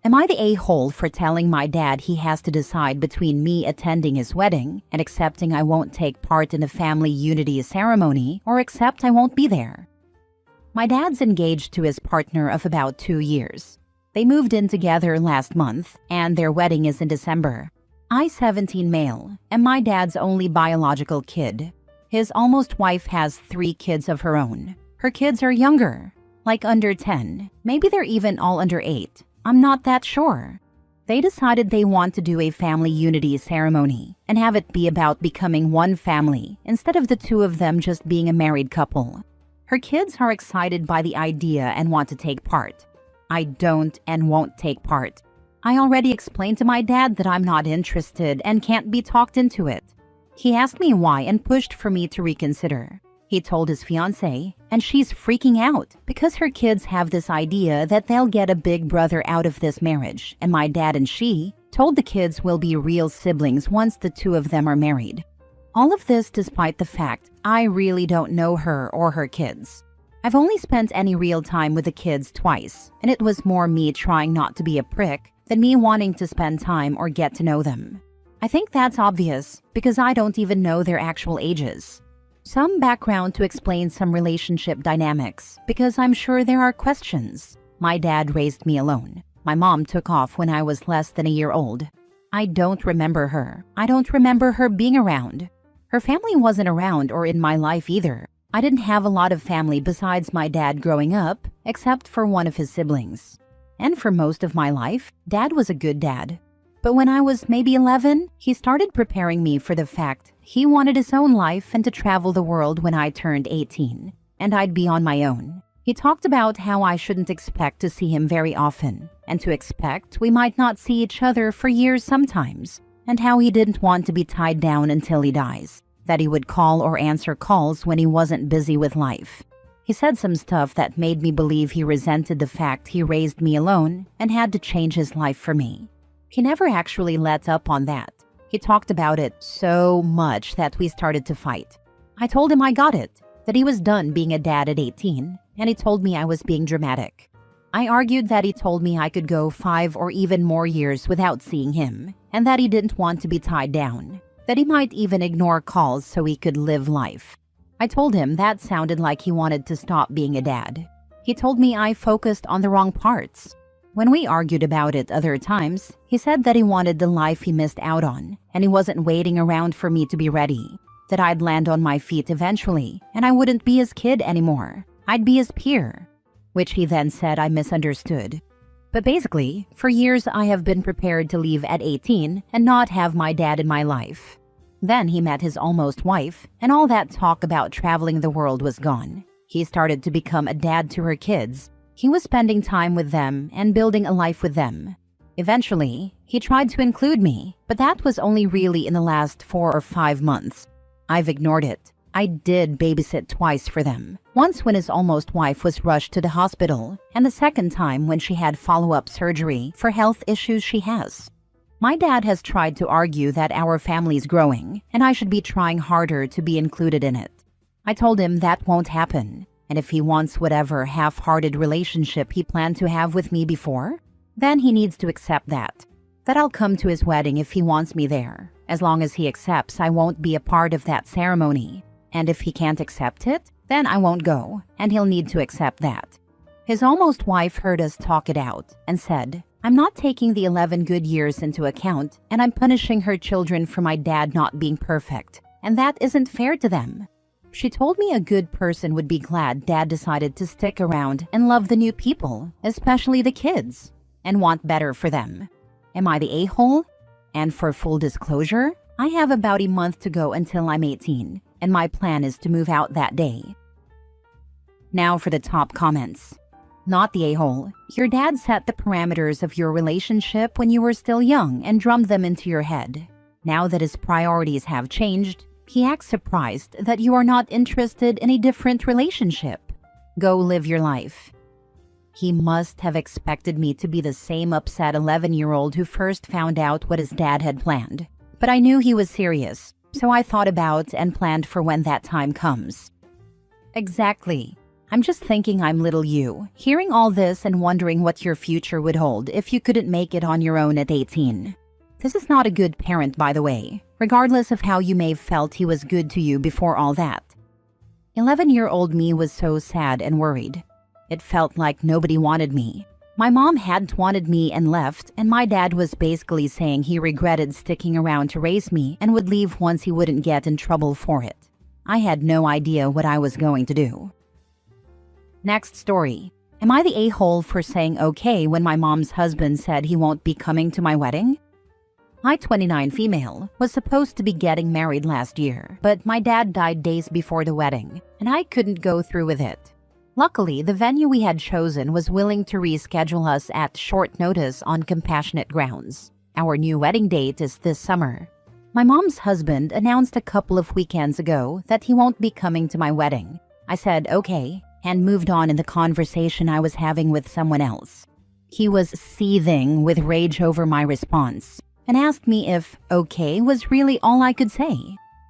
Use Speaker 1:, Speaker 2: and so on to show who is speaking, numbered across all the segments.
Speaker 1: Am I the a-hole for telling my dad he has to decide between me attending his wedding and accepting I won't take part in the family unity ceremony or accept I won't be there? My dad's engaged to his partner of about 2 years. They moved in together last month, and their wedding is in December. I, 17 male, am my dad's only biological kid. His almost wife has 3 kids of her own. Her kids are younger, like under 10. Maybe they're even all under 8. I'm not that sure. They decided they want to do a family unity ceremony and have it be about becoming one family instead of the 2 of them just being a married couple. Her kids are excited by the idea and want to take part. I don't and won't take part. I already explained to my dad that I'm not interested and can't be talked into it. He asked me why and pushed for me to reconsider. He told his fiancée, and she's freaking out because her kids have this idea that they'll get a big brother out of this marriage, and my dad and she told the kids will be real siblings once the 2 of them are married. All of this despite the fact I really don't know her or her kids. I've only spent any real time with the kids twice, and it was more me trying not to be a prick than me wanting to spend time or get to know them. I think that's obvious because I don't even know their actual ages. Some background to explain some relationship dynamics, because I'm sure there are questions. My dad raised me alone. My mom took off when I was less than a year old. I don't remember her. I don't remember her being around. Her family wasn't around or in my life either. I didn't have a lot of family besides my dad growing up, except for one of his siblings. And for most of my life, Dad was a good dad. But when I was maybe 11, he started preparing me for the fact he wanted his own life and to travel the world when I turned 18, and I'd be on my own. He talked about how I shouldn't expect to see him very often, and to expect we might not see each other for years sometimes, and how he didn't want to be tied down until he dies, that he would call or answer calls when he wasn't busy with life. He said some stuff that made me believe he resented the fact he raised me alone and had to change his life for me. He never actually let up on that. He talked about it so much that we started to fight. I told him I got it, that he was done being a dad at 18, and he told me I was being dramatic. I argued that he told me I could go 5 or even more years without seeing him, and that he didn't want to be tied down, that he might even ignore calls so he could live life. I told him that sounded like he wanted to stop being a dad. He told me I focused on the wrong parts. When we argued about it other times, he said that he wanted the life he missed out on, and he wasn't waiting around for me to be ready, that I'd land on my feet eventually, and I wouldn't be his kid anymore. I'd be his peer, which he then said I misunderstood. But basically, for years I have been prepared to leave at 18 and not have my dad in my life. Then he met his almost wife, and all that talk about traveling the world was gone. He started to become a dad to her kids. He was spending time with them and building a life with them. Eventually, he tried to include me, but that was only really in the last 4 or 5 months. I've ignored it. I did babysit twice for them. Once when his almost wife was rushed to the hospital, and the second time when she had follow-up surgery for health issues she has. My dad has tried to argue that our family's growing, and I should be trying harder to be included in it. I told him that won't happen. And if he wants whatever half-hearted relationship he planned to have with me before, then he needs to accept that. That I'll come to his wedding if he wants me there. As long as he accepts I won't be a part of that ceremony. And if he can't accept it, then I won't go, and he'll need to accept that. His almost wife heard us talk it out and said, I'm not taking the 11 good years into account, and I'm punishing her children for my dad not being perfect, and that isn't fair to them. She told me a good person would be glad Dad decided to stick around and love the new people, especially the kids, and want better for them. Am I the a-hole? And for full disclosure, I have about a month to go until I'm 18, and my plan is to move out that day. Now for the top comments. Not the a-hole. Your dad set the parameters of your relationship when you were still young and drummed them into your head. Now that his priorities have changed, he acts surprised that you are not interested in a different relationship. Go live your life. He must have expected me to be the same upset 11-year-old who first found out what his dad had planned. But I knew he was serious, so I thought about and planned for when that time comes. Exactly. I'm just thinking I'm little you, hearing all this and wondering what your future would hold if you couldn't make it on your own at 18. This is not a good parent, by the way, regardless of how you may have felt he was good to you before all that. 11-year-old me was so sad and worried. It felt like nobody wanted me. My mom hadn't wanted me and left, and my dad was basically saying he regretted sticking around to raise me and would leave once he wouldn't get in trouble for it. I had no idea what I was going to do. Next story. Am I the a-hole for saying okay when my mom's husband said he won't be coming to my wedding? My 29 female was supposed to be getting married last year, but my dad died days before the wedding, and I couldn't go through with it. Luckily, the venue we had chosen was willing to reschedule us at short notice on compassionate grounds. Our new wedding date is this summer. My mom's husband announced a couple of weekends ago that he won't be coming to my wedding. I said okay, and moved on in the conversation I was having with someone else. He was seething with rage over my response and asked me if okay was really all I could say.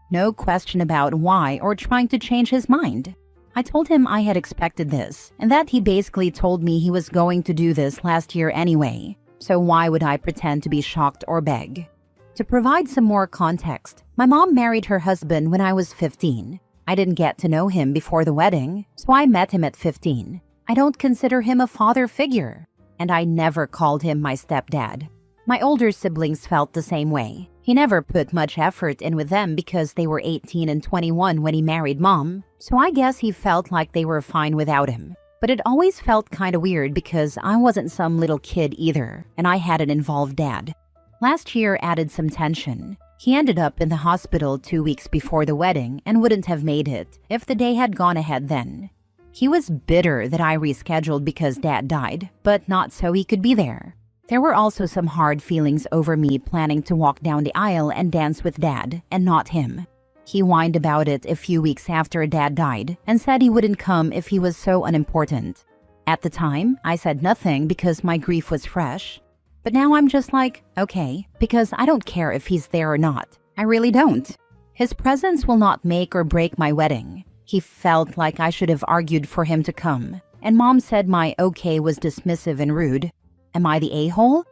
Speaker 1: No question about why or trying to change his mind. I told him I had expected this and that he basically told me he was going to do this last year anyway, so why would I pretend to be shocked or beg? To provide some more context, my mom married her husband when I was 15. I didn't get to know him before the wedding, so I met him at 15. I don't consider him a father figure, and I never called him my stepdad. My older siblings felt the same way. He never put much effort in with them because they were 18 and 21 when he married mom, so I guess he felt like they were fine without him. But it always felt kinda weird because I wasn't some little kid either, and I had an involved dad. Last year added some tension. He ended up in the hospital 2 weeks before the wedding and wouldn't have made it if the day had gone ahead then. He was bitter that I rescheduled because dad died, but not so he could be there. There were also some hard feelings over me planning to walk down the aisle and dance with dad, and not him. He whined about it a few weeks after dad died and said he wouldn't come if he was so unimportant. At the time, I said nothing because my grief was fresh. But now I'm just like, okay, because I don't care if he's there or not. I really don't. His presence will not make or break my wedding. He felt like I should have argued for him to come, and mom said my okay was dismissive and rude. Am I the a-hole?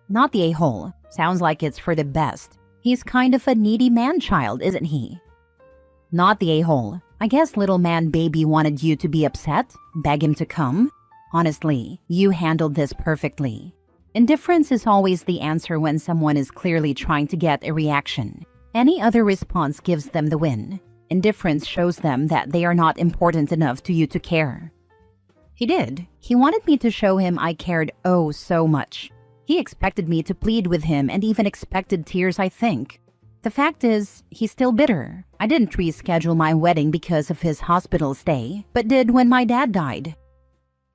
Speaker 1: Not the a-hole. Sounds like it's for the best. He's kind of a needy man-child, isn't he? Not the a-hole. I guess little man baby wanted you to be upset, beg him to come. Honestly, you handled this perfectly. Indifference is always the answer when someone is clearly trying to get a reaction. Any other response gives them the win. Indifference shows them that they are not important enough to you to care. He did. He wanted me to show him I cared oh so much. He expected me to plead with him and even expected tears, I think. The fact is, he's still bitter. I didn't reschedule my wedding because of his hospital stay, but did when my dad died.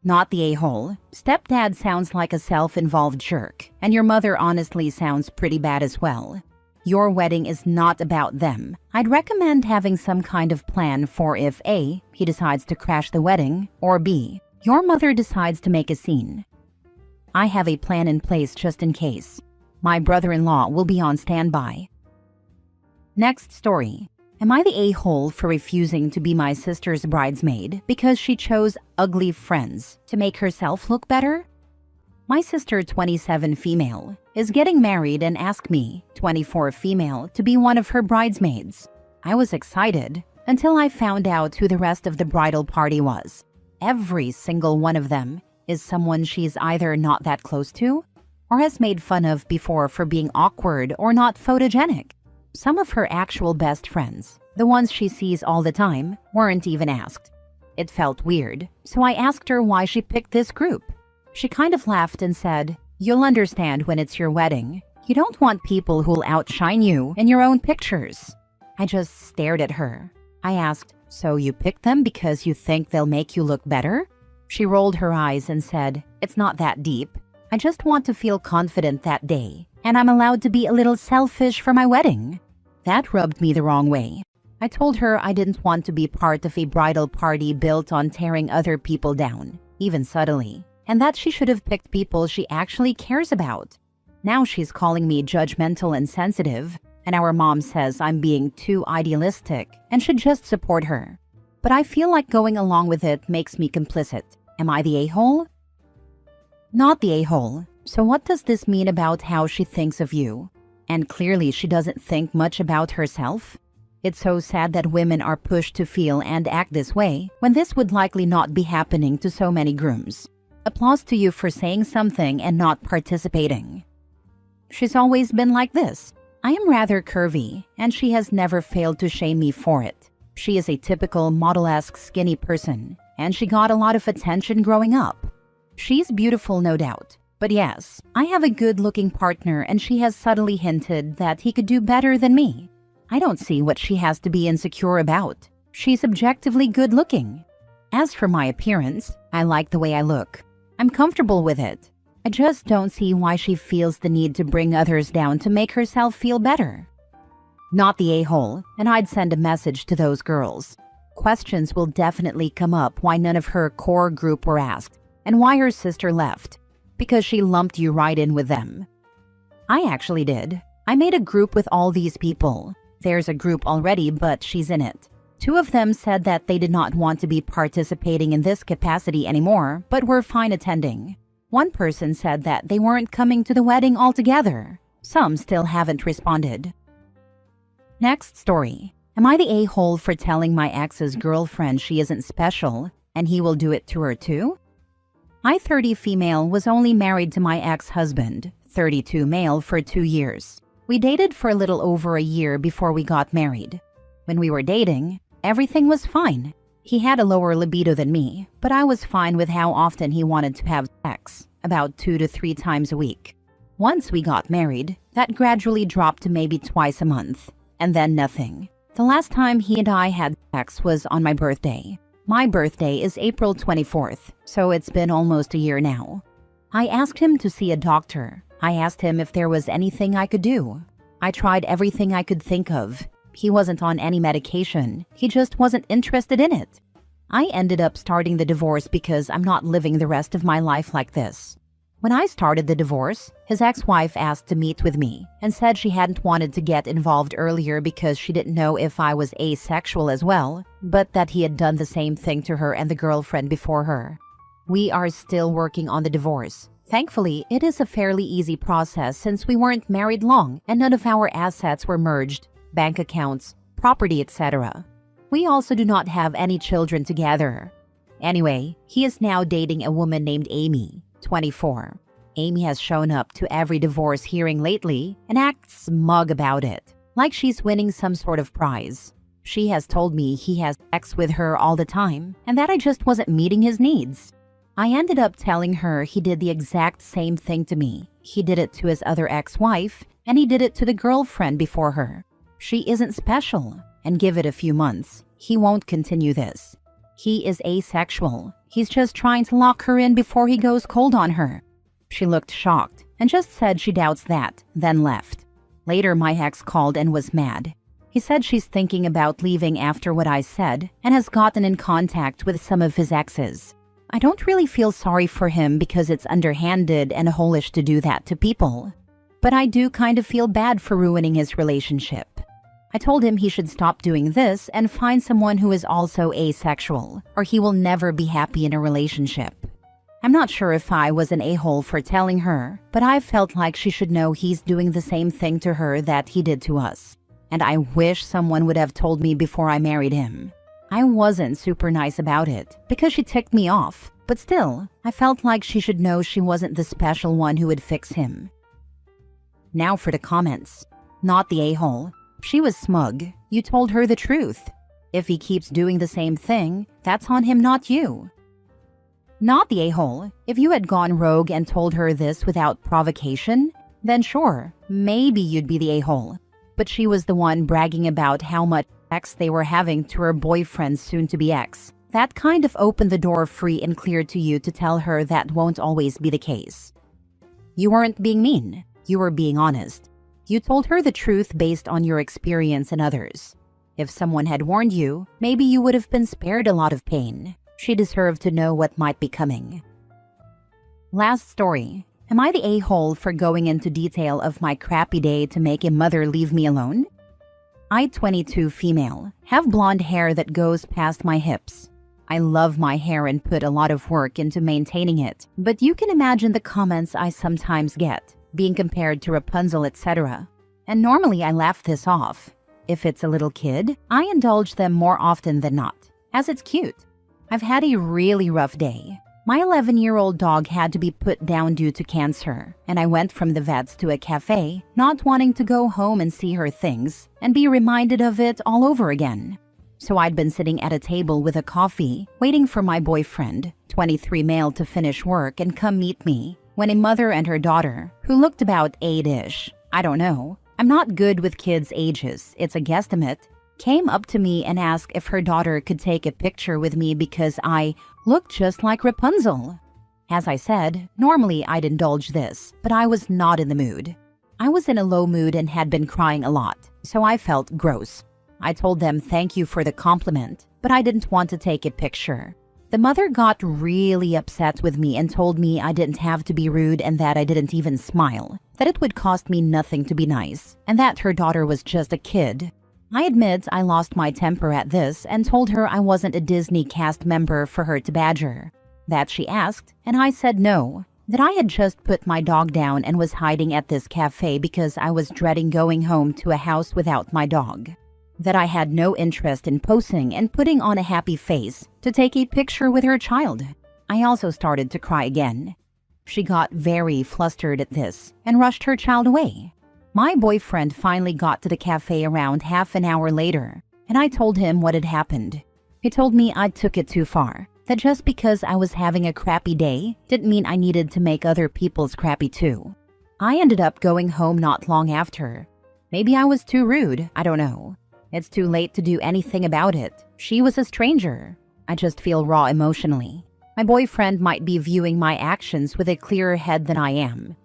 Speaker 1: Not the a-hole. Stepdad sounds like a self-involved jerk, and your mother honestly sounds pretty bad as well. Your wedding is not about them. I'd recommend having some kind of plan for if A, he decides to crash the wedding, or B, your mother decides to make a scene. I have a plan in place just in case. My brother-in-law will be on standby. Next story. Am I the a-hole for refusing to be my sister's bridesmaid because she chose ugly friends to make herself look better? My sister, 27 female, is getting married and asked me, 24 female, to be one of her bridesmaids. I was excited until I found out who the rest of the bridal party was. Every single one of them is someone she's either not that close to or has made fun of before for being awkward or not photogenic. Some of her actual best friends, the ones she sees all the time, weren't even asked. It felt weird, so I asked her why she picked this group. She kind of laughed and said, "You'll understand when it's your wedding. You don't want people who'll outshine you in your own pictures." I just stared at her. I asked, "So you picked them because you think they'll make you look better?" She rolled her eyes and said, "It's not that deep. I just want to feel confident that day, and I'm allowed to be a little selfish for my wedding." That rubbed me the wrong way. I told her I didn't want to be part of a bridal party built on tearing other people down, even subtly, and that she should have picked people she actually cares about. Now she's calling me judgmental and sensitive, and our mom says I'm being too idealistic and should just support her. but I feel like going along with it makes me complicit. Am I the a-hole? Not the a-hole. So what does this mean about how she thinks of you? And clearly she doesn't think much about herself. It's so sad that women are pushed to feel and act this way when this would likely not be happening to so many grooms. Applause to you for saying something and not participating. She's always been like this. I am rather curvy, and she has never failed to shame me for it. She is a typical model-esque skinny person, and she got a lot of attention growing up. She's beautiful, no doubt. But yes, I have a good-looking partner, and she has subtly hinted that he could do better than me. I don't see what she has to be insecure about. She's objectively good-looking. As for my appearance, I like the way I look. I'm comfortable with it. I just don't see why she feels the need to bring others down to make herself feel better. Not the a-hole, and I'd send a message to those girls. Questions will definitely come up why none of her core group were asked, and why her sister left. Because she lumped you right in with them. I actually did. I made a group with all these people. There's a group already, but she's in it. 2 of them said that they did not want to be participating in this capacity anymore, but were fine attending. 1 person said that they weren't coming to the wedding altogether. Some still haven't responded. Next story. Am I the a-hole for telling my ex's girlfriend she isn't special, and he will do it to her too? I, 30 female, was only married to my ex-husband, 32 male, for 2 years. We dated for a little over a year before we got married. When we were dating, everything was fine. He had a lower libido than me, but I was fine with how often he wanted to have sex, about 2 to 3 times a week. Once we got married, that gradually dropped to maybe twice a month, and then nothing. The last time he and I had sex was on my birthday. My birthday is April 24th, so it's been almost a year now. I asked him to see a doctor. I asked him if there was anything I could do. I tried everything I could think of. He wasn't on any medication. He just wasn't interested in it. I ended up starting the divorce because I'm not living the rest of my life like this. When I started the divorce, his ex-wife asked to meet with me and said she hadn't wanted to get involved earlier because she didn't know if I was asexual as well, but that he had done the same thing to her and the girlfriend before her. We are still working on the divorce. Thankfully, it is a fairly easy process since we weren't married long and none of our assets were merged, bank accounts, property, etc. We also do not have any children together. Anyway, he is now dating a woman named Amy, 24. Amy has shown up to every divorce hearing lately and acts smug about it, like she's winning some sort of prize. She has told me he has sex with her all the time and that I just wasn't meeting his needs. I ended up telling her he did the exact same thing to me. He did it to his other ex-wife, and he did it to the girlfriend before her. She isn't special, and give it a few months. He won't continue this. He is asexual. He's just trying to lock her in before he goes cold on her. She looked shocked and just said she doubts that, then left. Later, my ex called and was mad. He said she's thinking about leaving after what I said and has gotten in contact with some of his exes. I don't really feel sorry for him because it's underhanded and holish to do that to people. But I do kind of feel bad for ruining his relationship. I told him he should stop doing this and find someone who is also asexual, or he will never be happy in a relationship. I'm not sure if I was an a-hole for telling her, but I felt like she should know he's doing the same thing to her that he did to us. And I wish someone would have told me before I married him. I wasn't super nice about it because she ticked me off, but still, I felt like she should know she wasn't the special one who would fix him. Now for the comments. Not the a-hole. She was smug. You told her the truth. If he keeps doing the same thing, that's on him, not you. Not the a-hole. If you had gone rogue and told her this without provocation, then sure, maybe you'd be the a-hole. But she was the one bragging about how much sex they were having to her boyfriend's soon-to-be ex. That kind of opened the door free and clear to you to tell her that won't always be the case. You weren't being mean. You were being honest. You told her the truth based on your experience and others. If someone had warned you, maybe you would have been spared a lot of pain. She deserved to know what might be coming. Last story. Am I the a-hole for going into detail of my crappy day to make a mother leave me alone? I, 22 female, have blonde hair that goes past my hips. I love my hair and put a lot of work into maintaining it, but you can imagine the comments I sometimes get, being compared to Rapunzel, etc. And normally I laugh this off. If it's a little kid, I indulge them more often than not, as it's cute. I've had a really rough day. My 11-year-old dog had to be put down due to cancer, and I went from the vets to a cafe, not wanting to go home and see her things and be reminded of it all over again. So I'd been sitting at a table with a coffee, waiting for my boyfriend, 23 male, to finish work and come meet me, when a mother and her daughter, who looked about 8-ish, I don't know, I'm not good with kids' ages, it's a guesstimate, came up to me and asked if her daughter could take a picture with me because I looked just like Rapunzel. As I said, normally I'd indulge this, but I was not in the mood. I was in a low mood and had been crying a lot, so I felt gross. I told them thank you for the compliment, but I didn't want to take a picture. The mother got really upset with me and told me I didn't have to be rude and that I didn't even smile, that it would cost me nothing to be nice, and that her daughter was just a kid. I admit I lost my temper at this and told her I wasn't a Disney cast member for her to badger. That she asked, and I said no, that I had just put my dog down and was hiding at this cafe because I was dreading going home to a house without my dog. That I had no interest in posing and putting on a happy face to take a picture with her child. I also started to cry again. She got very flustered at this and rushed her child away. My boyfriend finally got to the cafe around half an hour later, and I told him what had happened. He told me I took it too far, that just because I was having a crappy day didn't mean I needed to make other people's crappy too. I ended up going home not long after. Maybe I was too rude, I don't know. It's too late to do anything about it. She was a stranger. I just feel raw emotionally. My boyfriend might be viewing my actions with a clearer head than I am.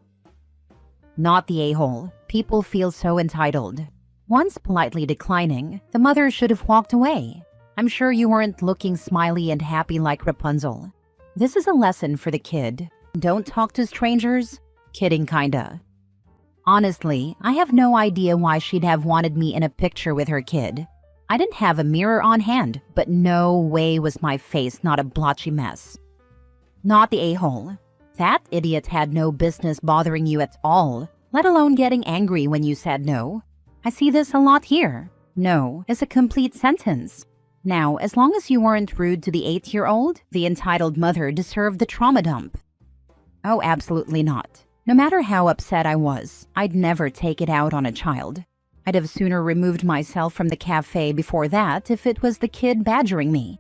Speaker 1: Not the a-hole. People feel so entitled. Once politely declining, the mother should have walked away. I'm sure you weren't looking smiley and happy like Rapunzel. This is a lesson for the kid. Don't talk to strangers. Kidding, kinda. Honestly, I have no idea why she'd have wanted me in a picture with her kid. I didn't have a mirror on hand, but no way was my face not a blotchy mess. Not the a-hole. That idiot had no business bothering you at all, let alone getting angry when you said no. I see this a lot here. No is a complete sentence. Now, as long as you weren't rude to the 8-year-old, the entitled mother deserved the trauma dump. Oh, absolutely not. No matter how upset I was, I'd never take it out on a child. I'd have sooner removed myself from the cafe before that if it was the kid badgering me.